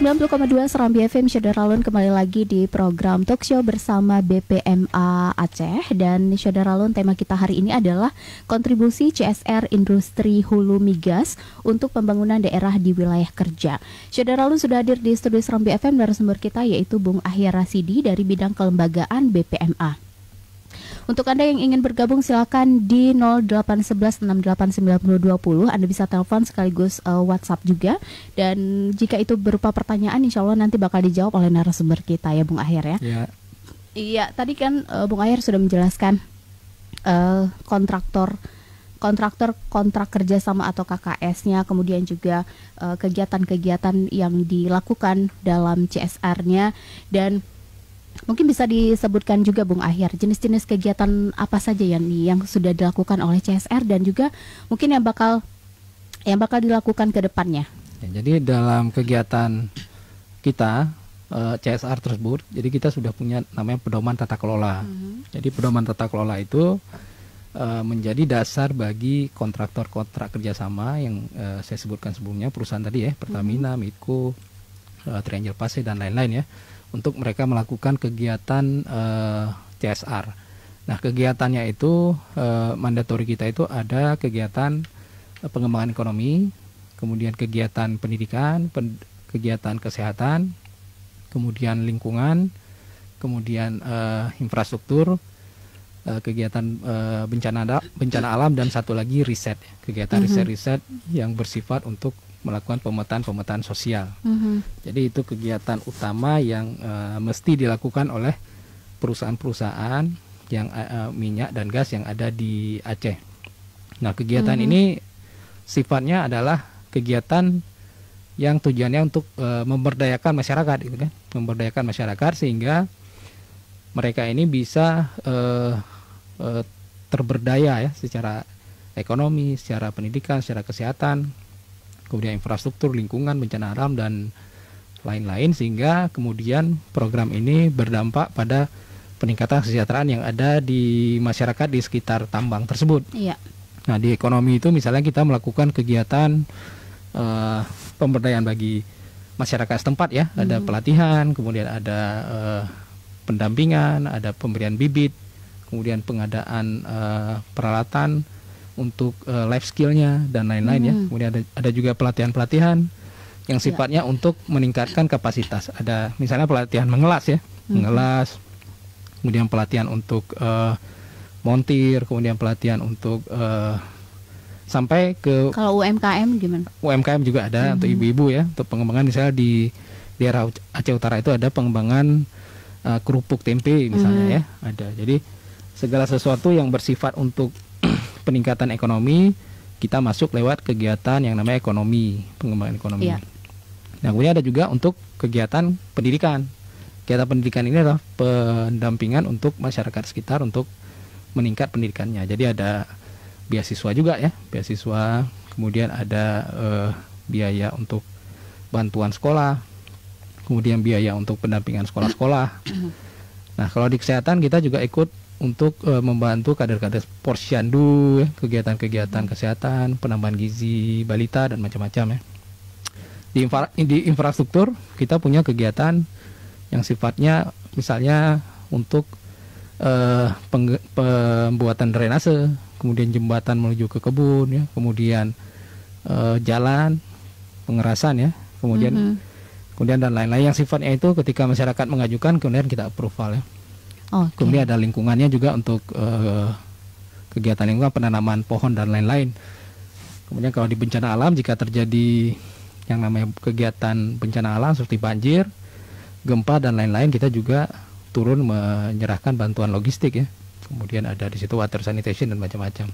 90,2 Serambi FM, Syederalun kembali lagi di program Talk Show bersama BPMA Aceh. Dan Syederalun, tema kita hari ini adalah kontribusi CSR Industri Hulu Migas untuk pembangunan daerah di wilayah kerja. Syederalun sudah hadir di studio Serambi FM, narasumber kita yaitu Bung Ahyar Rasidi dari bidang kelembagaan BPMA. Untuk Anda yang ingin bergabung silakan di 0811689020. Anda bisa telepon sekaligus WhatsApp juga. Dan jika itu berupa pertanyaan, insya Allah nanti bakal dijawab oleh narasumber kita ya Bung Ahyar ya. Iya, tadi kan Bung Ahyar sudah menjelaskan kontrak kerjasama atau KKS-nya, kemudian juga kegiatan-kegiatan yang dilakukan dalam CSR-nya. Dan mungkin bisa disebutkan juga Bung Ahyar jenis-jenis kegiatan apa saja yang sudah dilakukan oleh CSR dan juga mungkin yang bakal dilakukan ke depannya. Ya, jadi dalam kegiatan kita CSR tersebut, jadi kita sudah punya namanya pedoman tata kelola. Jadi pedoman tata kelola itu menjadi dasar bagi kontraktor-kontrak kerjasama yang saya sebutkan sebelumnya, perusahaan tadi ya, Pertamina, Midco, Triangle Pasir dan lain-lain ya, untuk mereka melakukan kegiatan CSR. Nah, kegiatannya itu mandatori kita itu ada kegiatan pengembangan ekonomi, kemudian kegiatan pendidikan, kegiatan kesehatan, kemudian lingkungan, kemudian infrastruktur, kegiatan bencana alam, dan satu lagi riset, kegiatan riset yang bersifat untuk melakukan pemetaan sosial. Jadi itu kegiatan utama yang mesti dilakukan oleh perusahaan-perusahaan yang minyak dan gas yang ada di Aceh. Nah, kegiatan ini sifatnya adalah kegiatan yang tujuannya untuk memberdayakan masyarakat, gitu kan? Memberdayakan masyarakat sehingga mereka ini bisa terberdaya ya, secara ekonomi, secara pendidikan, secara kesehatan, kemudian infrastruktur, lingkungan, bencana alam, dan lain-lain, sehingga kemudian program ini berdampak pada peningkatan kesejahteraan yang ada di masyarakat di sekitar tambang tersebut. Iya. Nah, di ekonomi itu misalnya kita melakukan kegiatan pemberdayaan bagi masyarakat setempat ya, ada pelatihan, kemudian ada pendampingan, ada pemberian bibit, kemudian pengadaan peralatan untuk life skillnya dan lain-lain ya. Kemudian ada juga pelatihan-pelatihan yang sifatnya untuk meningkatkan kapasitas. Ada misalnya pelatihan mengelas ya, mengelas, kemudian pelatihan untuk montir, kemudian pelatihan untuk sampai ke. Kalau UMKM gimana? UMKM juga ada untuk ibu-ibu ya, untuk pengembangan misalnya di daerah Aceh Utara itu ada pengembangan kerupuk tempe misalnya ya, ada. Jadi segala sesuatu yang bersifat untuk peningkatan ekonomi, kita masuk lewat kegiatan yang namanya ekonomi, pengembangan ekonomi. Nah, kemudian ada juga untuk kegiatan pendidikan. Kegiatan pendidikan ini adalah pendampingan untuk masyarakat sekitar untuk meningkat pendidikannya. Jadi ada beasiswa juga ya, beasiswa, kemudian ada biaya untuk bantuan sekolah, kemudian biaya untuk pendampingan sekolah-sekolah. Nah, kalau di kesehatan kita juga ikut untuk membantu kader-kader posyandu, kegiatan-kegiatan kesehatan, penambahan gizi balita dan macam-macam ya. Di infrastruktur kita punya kegiatan yang sifatnya misalnya untuk pembuatan drainase, kemudian jembatan menuju ke kebun ya, kemudian jalan, pengerasan ya, kemudian dan lain-lain yang sifatnya itu ketika masyarakat mengajukan kemudian kita approval ya. Kemudian ada lingkungannya juga untuk kegiatan lingkungan, penanaman pohon dan lain-lain. Kemudian kalau di bencana alam, jika terjadi yang namanya kegiatan bencana alam seperti banjir, gempa dan lain-lain, kita juga turun menyerahkan bantuan logistik ya. Kemudian ada di situ water sanitation dan macam-macam.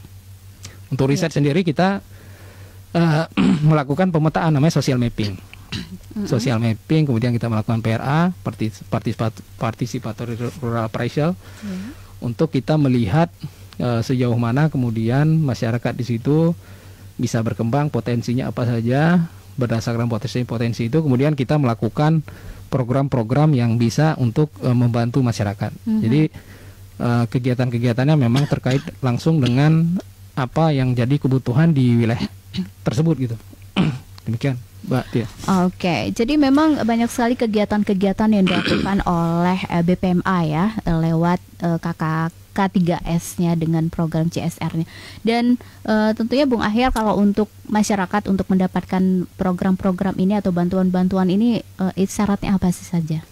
Untuk riset sendiri kita melakukan pemetaan namanya social mapping. Social mapping, kemudian kita melakukan PRA, participatory rural appraisal, untuk kita melihat sejauh mana kemudian masyarakat di situ bisa berkembang, potensinya apa saja. Berdasarkan potensi itu kemudian kita melakukan program-program yang bisa untuk membantu masyarakat. Jadi kegiatan-kegiatannya memang terkait langsung dengan apa yang jadi kebutuhan di wilayah tersebut gitu. Demikian, Mbak Tia. Oke, jadi memang banyak sekali kegiatan-kegiatan yang dilakukan oleh BPMA ya lewat K3S-nya dengan program CSR-nya. Dan tentunya Bung Ahyar, kalau untuk masyarakat untuk mendapatkan program-program ini atau bantuan-bantuan ini, syaratnya apa sih saja?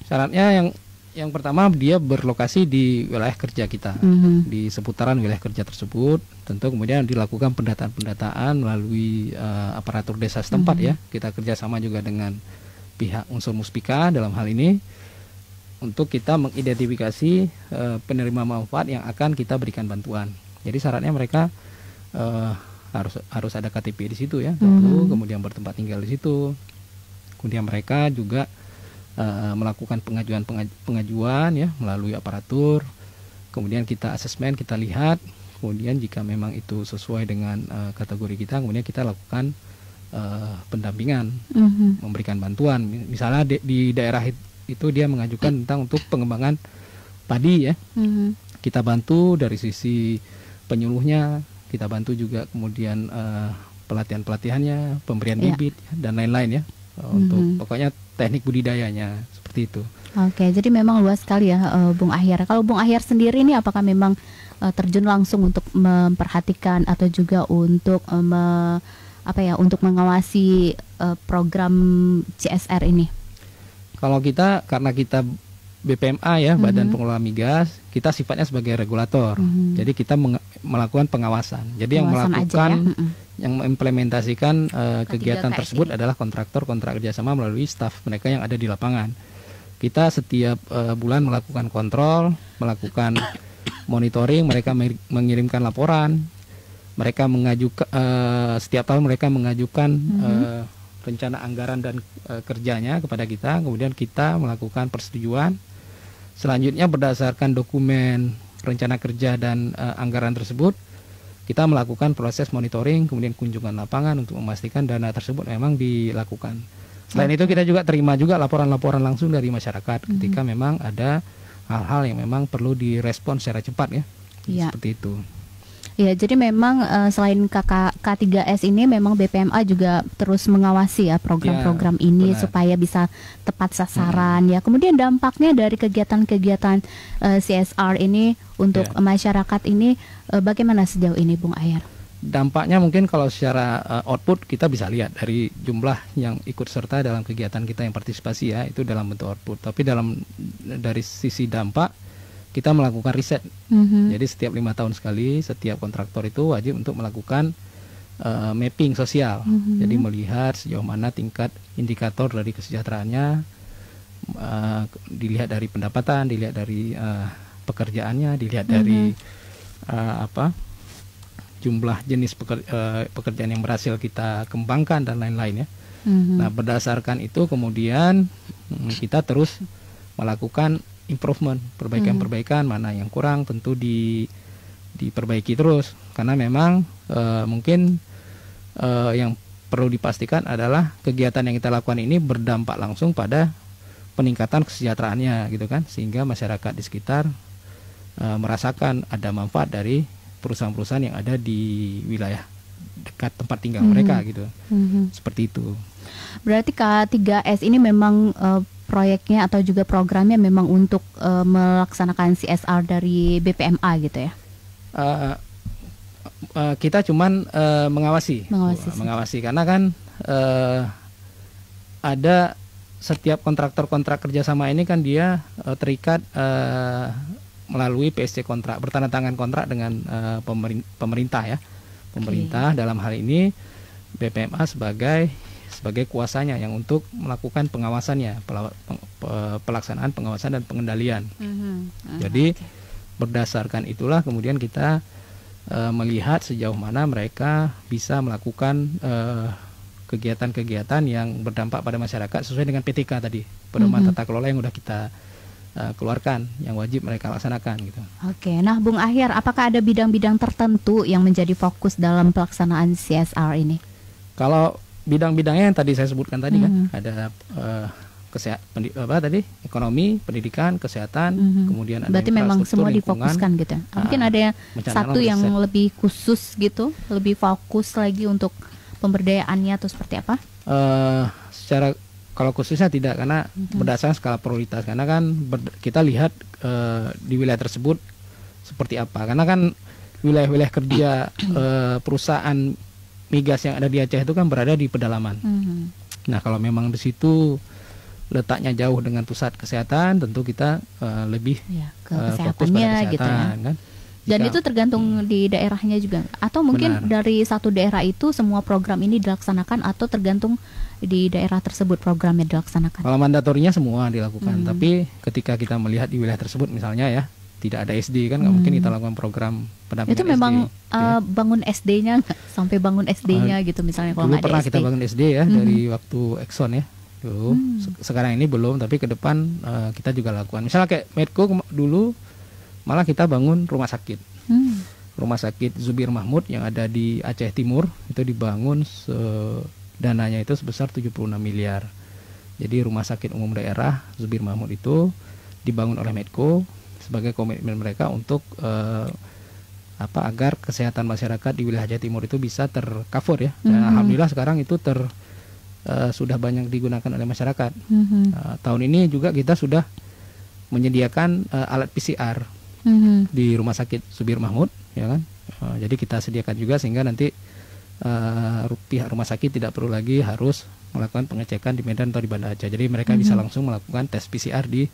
Syaratnya yang pertama, dia berlokasi di wilayah kerja kita, di seputaran wilayah kerja tersebut. Tentu kemudian dilakukan pendataan-pendataan melalui aparatur desa setempat ya. Kita kerjasama juga dengan pihak unsur Muspika dalam hal ini untuk kita mengidentifikasi penerima manfaat yang akan kita berikan bantuan. Jadi syaratnya mereka harus ada KTP di situ ya, tentu, kemudian bertempat tinggal di situ. Kemudian mereka juga melakukan pengajuan ya melalui aparatur, kemudian kita asesmen, kita lihat, kemudian jika memang itu sesuai dengan kategori kita, kemudian kita lakukan pendampingan, memberikan bantuan. Misalnya di daerah itu dia mengajukan tentang untuk pengembangan padi ya, kita bantu dari sisi penyuluhnya, kita bantu juga kemudian pelatihannya, pemberian bibit dan lain-lain ya. Untuk pokoknya teknik budidayanya seperti itu. Oke, jadi memang luas sekali ya Bung Ahyar. Kalau Bung Ahyar sendiri ini apakah memang terjun langsung untuk memperhatikan atau juga untuk untuk mengawasi program CSR ini? Kalau kita, karena kita BPMA ya, Badan Pengelola Migas, kita sifatnya sebagai regulator. Jadi kita melakukan pengawasan. Jadi yang melakukan yang mengimplementasikan kegiatan tersebut adalah kontraktor kontrak kerjasama melalui staf mereka yang ada di lapangan. Kita setiap bulan melakukan kontrol, melakukan monitoring, mereka mengirimkan laporan, mereka mengajukan setiap tahun mereka mengajukan rencana anggaran dan kerjanya kepada kita, kemudian kita melakukan persetujuan. Selanjutnya berdasarkan dokumen rencana kerja dan anggaran tersebut, kita melakukan proses monitoring, kemudian kunjungan lapangan untuk memastikan dana tersebut memang dilakukan. Selain itu kita juga terima juga laporan-laporan langsung dari masyarakat ketika memang ada hal-hal yang memang perlu direspon secara cepat ya. Seperti itu. Ya, jadi memang selain K3S ini memang BPMA juga terus mengawasi ya program-program ini supaya bisa tepat sasaran ya. Kemudian dampaknya dari kegiatan-kegiatan CSR ini untuk masyarakat ini bagaimana sejauh ini Bung Ahyar? Dampaknya mungkin kalau secara output kita bisa lihat dari jumlah yang ikut serta dalam kegiatan kita yang partisipasi ya, itu dalam bentuk output. Tapi dari sisi dampak kita melakukan riset. Jadi setiap 5 tahun sekali setiap kontraktor itu wajib untuk melakukan mapping sosial. Jadi melihat sejauh mana tingkat indikator dari kesejahteraannya, dilihat dari pendapatan, dilihat dari pekerjaannya, dilihat dari jumlah jenis pekerjaan yang berhasil kita kembangkan dan lain-lain ya. Nah, berdasarkan itu kemudian kita terus melakukan improvement, perbaikan-perbaikan, mana yang kurang tentu diperbaiki terus, karena memang mungkin yang perlu dipastikan adalah kegiatan yang kita lakukan ini berdampak langsung pada peningkatan kesejahteraannya gitu kan, sehingga masyarakat di sekitar merasakan ada manfaat dari perusahaan-perusahaan yang ada di wilayah dekat tempat tinggal mereka gitu. Seperti itu. Berarti K3S ini memang proyeknya atau juga programnya memang untuk melaksanakan CSR dari BPMA gitu ya? Kita cuman mengawasi karena kan ada setiap kontraktor-kontrak kerjasama ini kan dia terikat melalui PSC kontrak, bertanda tangan kontrak dengan pemerintah ya. Pemerintah dalam hal ini BPMA sebagai kuasanya yang untuk melakukan pengawasannya, pelaksanaan pengawasan dan pengendalian. Jadi berdasarkan itulah kemudian kita melihat sejauh mana mereka bisa melakukan kegiatan-kegiatan yang berdampak pada masyarakat sesuai dengan PTK tadi, pedoman tata kelola yang sudah kita keluarkan, yang wajib mereka laksanakan gitu. Oke, nah Bung Ahyar, apakah ada bidang-bidang tertentu yang menjadi fokus dalam pelaksanaan CSR ini? Kalau bidang-bidangnya yang tadi saya sebutkan tadi kan, ada ekonomi, pendidikan, kesehatan, kemudian ada berarti memang semua difokuskan gitu. Mungkin ada satu yang lebih khusus gitu, lebih fokus lagi untuk pemberdayaannya atau seperti apa? Secara kalau khususnya tidak, karena berdasarkan skala prioritas, karena kan kita lihat di wilayah tersebut seperti apa, karena kan wilayah-wilayah kerja perusahaan migas yang ada di Aceh itu kan berada di pedalaman. Nah, kalau memang di situ letaknya jauh dengan pusat kesehatan, tentu kita lebih ke fokus pada kesehatan, gitu ya. kan? Dan itu tergantung di daerahnya juga, atau mungkin dari satu daerah itu semua program ini dilaksanakan, atau tergantung di daerah tersebut programnya dilaksanakan. Kalau mandatorinya semua dilakukan, tapi ketika kita melihat di wilayah tersebut misalnya ya tidak ada SD, kan nggak mungkin kita lakukan program pendampingan itu memang SD, ya. Bangun SD-nya sampai bangun SD-nya gitu misalnya kalau dulu nggak ada pernah SD. kita bangun SD ya dari waktu Exxon ya dulu. Sekarang ini belum, tapi ke depan kita juga lakukan. Misalnya kayak Medco dulu malah kita bangun rumah sakit. Rumah sakit Zubir Mahmud yang ada di Aceh Timur itu dibangun dananya itu sebesar 76 miliar. Jadi rumah sakit umum daerah Zubir Mahmud itu dibangun oleh Medco sebagai komitmen mereka untuk agar kesehatan masyarakat di wilayah Aceh Timur itu bisa tercover ya. Dan alhamdulillah sekarang itu sudah banyak digunakan oleh masyarakat. Tahun ini juga kita sudah menyediakan alat PCR di rumah sakit Zubir Mahmud, ya kan. Jadi kita sediakan juga sehingga nanti pihak rumah sakit tidak perlu lagi harus melakukan pengecekan di Medan atau di Banda Aceh. Jadi mereka bisa langsung melakukan tes PCR di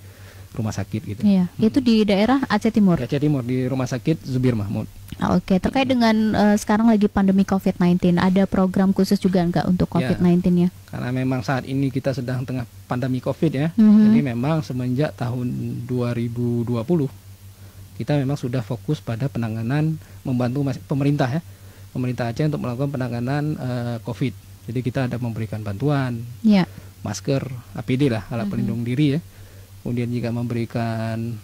rumah sakit gitu. Iya, itu di daerah Aceh Timur. Aceh Timur di rumah sakit Zubir Mahmud. Oke, terkait dengan sekarang lagi pandemi COVID-19, ada program khusus juga enggak untuk COVID-19 ya? Karena memang saat ini kita sedang tengah pandemi COVID ya. Jadi memang semenjak tahun 2020 kita memang sudah fokus pada penanganan, membantu pemerintah ya. Pemerintah Aceh untuk melakukan penanganan COVID. Jadi kita ada memberikan bantuan, masker, APD lah, alat pelindung diri ya. Kemudian juga memberikan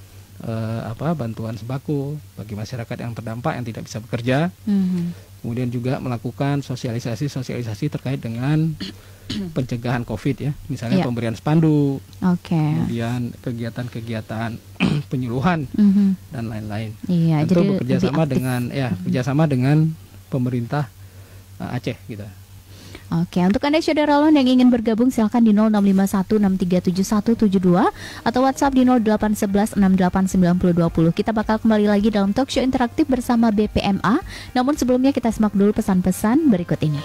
bantuan sembako bagi masyarakat yang terdampak yang tidak bisa bekerja. Kemudian juga melakukan sosialisasi terkait dengan pencegahan COVID ya, misalnya pemberian spanduk, kemudian kegiatan-kegiatan penyuluhan dan lain-lain. Tentu bekerjasama dengan pemerintah Aceh gitu. Oke, untuk Anda Syederalon yang ingin bergabung silakan di 0651637172 atau WhatsApp di 0811689020. Kita bakal kembali lagi dalam talk show interaktif bersama BPMA. Namun sebelumnya kita simak dulu pesan-pesan berikut ini.